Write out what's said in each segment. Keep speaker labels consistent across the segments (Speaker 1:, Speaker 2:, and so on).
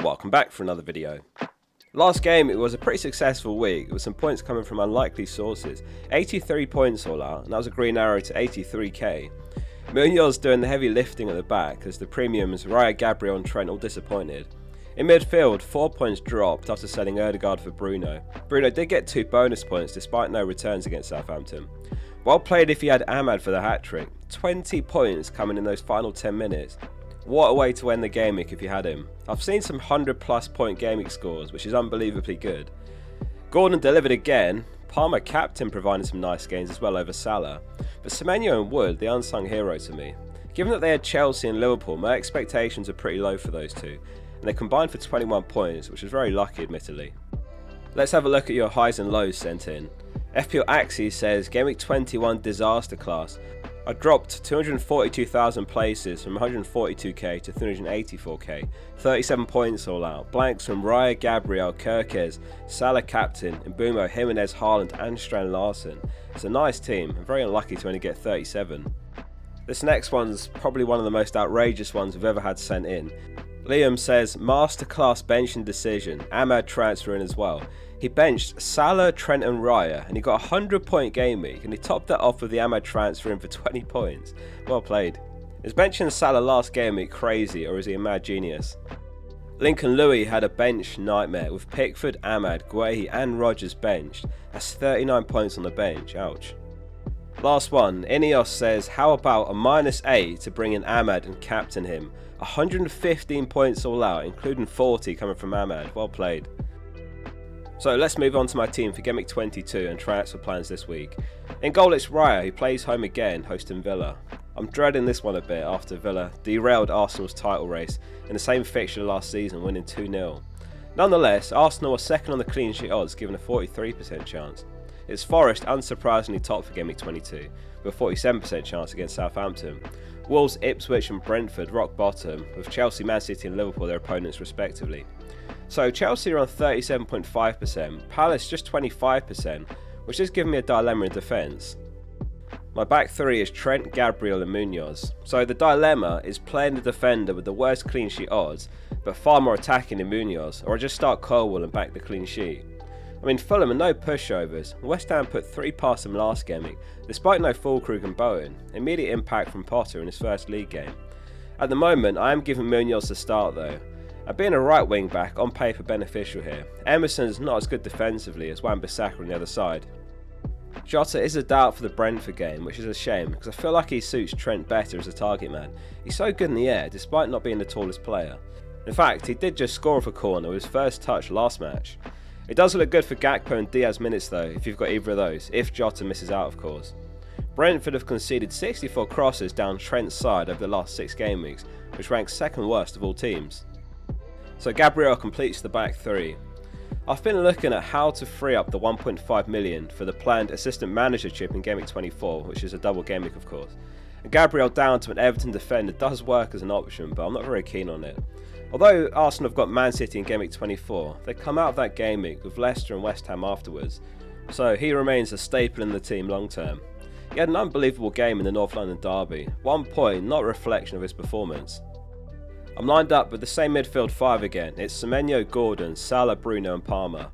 Speaker 1: Welcome back for another video. Last game, it was a pretty successful week with some points coming from unlikely sources. 83 points all out, and that was a green arrow to 83k. Munoz doing the heavy lifting at the back as the premiums Raya, Gabriel and Trent all disappointed. In midfield, 4 points dropped after selling Odegaard for Bruno. Bruno did get 2 bonus points despite no returns against Southampton. Well played if he had Ahmad for the hat-trick. 20 points coming in those final 10 minutes. What a way to end the game week if you had him. I've seen some 100+ point game week scores, which is unbelievably good. Gordon delivered again. Palmer captain providing some nice gains as well over Salah. But Semenyo and Wood, the unsung hero to me. Given that they had Chelsea and Liverpool, my expectations are pretty low for those two. And they combined for 21 points, which is very lucky admittedly. Let's have a look at your highs and lows sent in. FPL Axie says, Game Week 21 disaster class. I dropped 242,000 places from 142k to 384k, 37 points all out, blanks from Raya, Gabriel, Kirkes, Salah captain, Mbumo, Jimenez, Haaland and Strand Larsen. It's a nice team, I'm very unlucky to only get 37. This next one's probably one of the most outrageous ones we've ever had sent in. Liam says, masterclass benching decision, Ahmad transfer in as well. He benched Salah, Trent and Raya and he got a 100-point game week and he topped that off with the Ahmad transfer in for 20 points. Well played. Is benching Salah last game week crazy or is he a mad genius? Lincoln Louis had a bench nightmare with Pickford, Ahmad, Guehi and Rodgers benched. That's 39 points on the bench, ouch. Last one, Ineos says, how about a -8 to bring in Ahmad and captain him? 115 points all out, including 40 coming from Ahmad. Well played. So let's move on to my team for Game Week 22 and transfer plans this week. In goal it's Raya, who plays home again, hosting Villa. I'm dreading this one a bit after Villa derailed Arsenal's title race in the same fixture last season, winning 2-0. Nonetheless, Arsenal are second on the clean sheet odds, given a 43% chance. It's Forest unsurprisingly top for Game Week 22, with a 47% chance against Southampton. Wolves, Ipswich and Brentford rock bottom, with Chelsea, Man City and Liverpool their opponents respectively. So Chelsea are on 37.5%, Palace just 25%, which is giving me a dilemma in defence. My back three is Trent, Gabriel and Munoz. So the dilemma is playing the defender with the worst clean sheet odds, but far more attacking in Munoz, or I just start Colwell and back the clean sheet. I mean, Fulham are no pushovers. West Ham put 3 past them last game week, despite no Fulkrug and Bowen. Immediate impact from Potter in his first league game. At the moment, I am giving Munoz the start though. And being a right wing back, on paper beneficial here. Emerson's not as good defensively as Wan-Bissaka on the other side. Jota is a doubt for the Brentford game, which is a shame because I feel like he suits Trent better as a target man. He's so good in the air despite not being the tallest player. In fact, he did just score off a corner with his first touch last match. It does look good for Gakpo and Diaz minutes though, if you've got either of those, if Jota misses out of course. Brentford have conceded 64 crosses down Trent's side over the last 6 game weeks, which ranks second worst of all teams. So Gabriel completes the back three. I've been looking at how to free up the 1.5 million for the planned assistant manager chip in Game Week 24, which is a double game week of course. And Gabriel down to an Everton defender does work as an option, but I'm not very keen on it. Although Arsenal have got Man City in Game Week 24, they come out of that game week with Leicester and West Ham afterwards, so he remains a staple in the team long term. He had an unbelievable game in the North London derby, 1 point, not a reflection of his performance. I'm lined up with the same midfield 5 again. It's Semenyo, Gordon, Salah, Bruno and Palmer.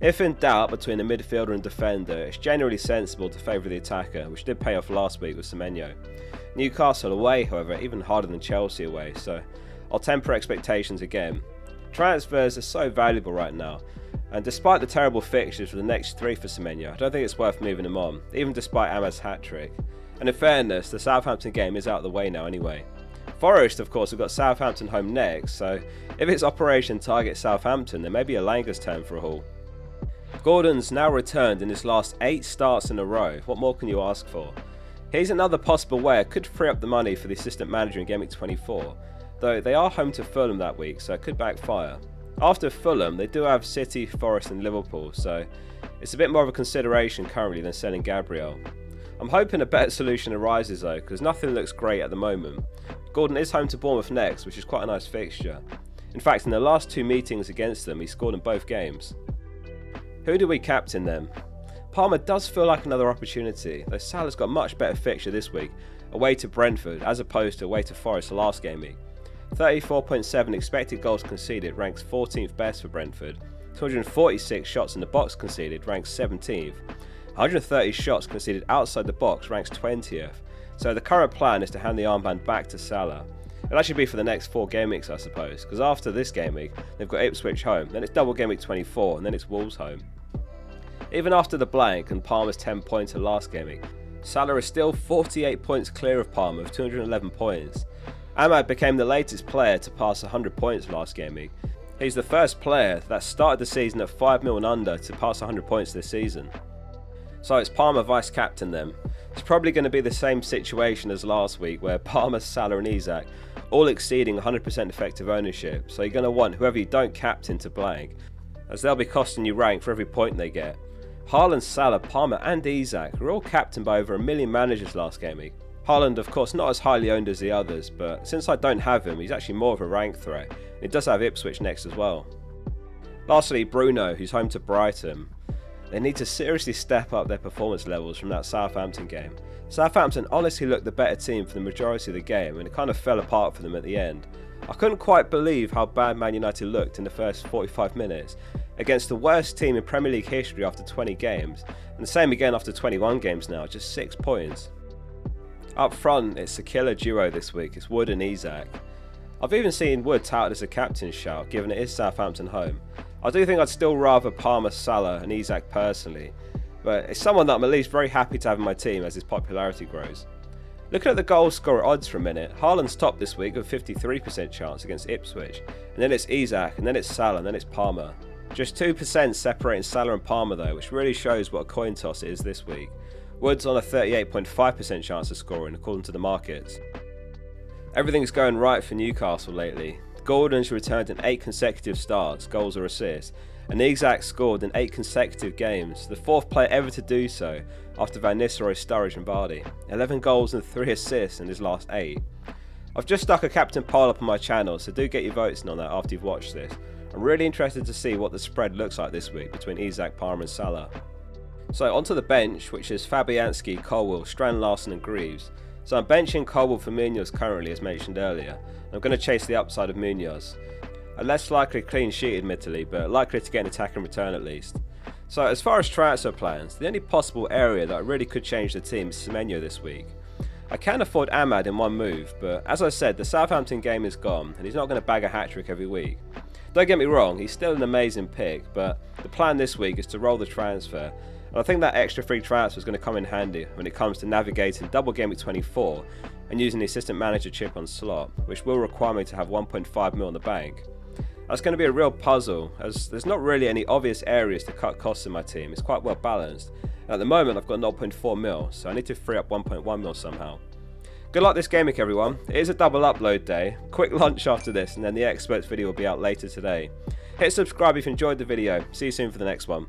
Speaker 1: If in doubt between a midfielder and defender, it's generally sensible to favour the attacker, which did pay off last week with Semenyo. Newcastle away, however, even harder than Chelsea away, so I'll temper expectations again. Transfers are so valuable right now, and despite the terrible fixtures for the next 3 for Semenyo, I don't think it's worth moving him on, even despite Ahmad's hat-trick. And in fairness, the Southampton game is out of the way now anyway. Forest, of course, have got Southampton home next, so if it's Operation Target Southampton, there may be a Langer's turn for a haul. Gordon's now returned in his last 8 starts in a row. What more can you ask for? Here's another possible way I could free up the money for the assistant manager in Game Week 24, though they are home to Fulham that week, so it could backfire. After Fulham, they do have City, Forest and Liverpool, so it's a bit more of a consideration currently than selling Gabriel. I'm hoping a better solution arises though, because nothing looks great at the moment. Gordon is home to Bournemouth next, which is quite a nice fixture. In fact, in the last 2 meetings against them, he scored in both games. Who do we captain then? Palmer does feel like another opportunity, though Salah's got a much better fixture this week, away to Brentford as opposed to away to Forest last game week. 34.7 expected goals conceded ranks 14th best for Brentford. 246 shots in the box conceded ranks 17th. 130 shots conceded outside the box ranks 20th. So the current plan is to hand the armband back to Salah. It'll actually be for the next 4 game weeks, I suppose, because after this game week they've got Ipswich home, then it's double game week 24, and then it's Wolves home. Even after the blank and Palmer's 10-pointer last game week, Salah is still 48 points clear of Palmer with 211 points. Ahmad became the latest player to pass 100 points last game week. He's the first player that started the season at 5 mil and under to pass 100 points this season. So it's Palmer vice captain then. It's probably going to be the same situation as last week where Palmer, Salah and Isak all exceeding 100% effective ownership, so you're going to want whoever you don't captain to blank, as they'll be costing you rank for every point they get. Haaland, Salah, Palmer and Isak were all captained by over 1 million managers last game week. Haaland of course not as highly owned as the others, but since I don't have him, he's actually more of a rank threat. He does have Ipswich next as well. Lastly, Bruno, who's home to Brighton. They need to seriously step up their performance levels from that Southampton game. Southampton honestly looked the better team for the majority of the game, and it kind of fell apart for them at the end. I couldn't quite believe how bad Man United looked in the first 45 minutes, against the worst team in Premier League history after 20 games, and the same again after 21 games now, just 6 points. Up front, it's a killer duo this week, it's Wood and Isak. I've even seen Wood touted as a captain's shout, given it is Southampton home. I do think I'd still rather Palmer, Salah and Isak personally, but it's someone that I'm at least very happy to have in my team as his popularity grows. Looking at the goal scorer odds for a minute, Haaland's top this week with 53% chance against Ipswich, and then it's Isak, and then it's Salah, and then it's Palmer. Just 2% separating Salah and Palmer though, which really shows what a coin toss it is this week. Wood's on a 38.5% chance of scoring according to the markets. Everything's going right for Newcastle lately. Gordon's returned in 8 consecutive starts, goals or assists, and Isak scored in 8 consecutive games, the 4th player ever to do so after Van Nistelrooy, Sturridge and Vardy. 11 goals and 3 assists in his last 8. I've just stuck a captain poll up on my channel, so do get your votes in on that after you've watched this. I'm really interested to see what the spread looks like this week between Isak, Palmer and Salah. So onto the bench, which is Fabianski, Colwill, Strand Larson and Greaves. So I'm benching Colwill for Munoz currently, as mentioned earlier. I'm going to chase the upside of Munoz. A less likely clean sheet admittedly, but likely to get an attack in return at least. So as far as transfer plans, the only possible area that really could change the team is Semenyo this week. I can afford Ahmad in one move, but as I said, the Southampton game is gone and he's not going to bag a hat-trick every week. Don't get me wrong, he's still an amazing pick, but the plan this week is to roll the transfer. And I think that extra free transfer is going to come in handy when it comes to navigating double game week 24 and using the assistant manager chip on slot, which will require me to have 1.5 mil in the bank. That's going to be a real puzzle, as there's not really any obvious areas to cut costs in my team. It's quite well balanced. And at the moment I've got 0.4 mil, so I need to free up 1.1 mil somehow. Good luck this game week everyone. It is a double upload day. Quick lunch after this and then the experts video will be out later today. Hit subscribe if you enjoyed the video. See you soon for the next one.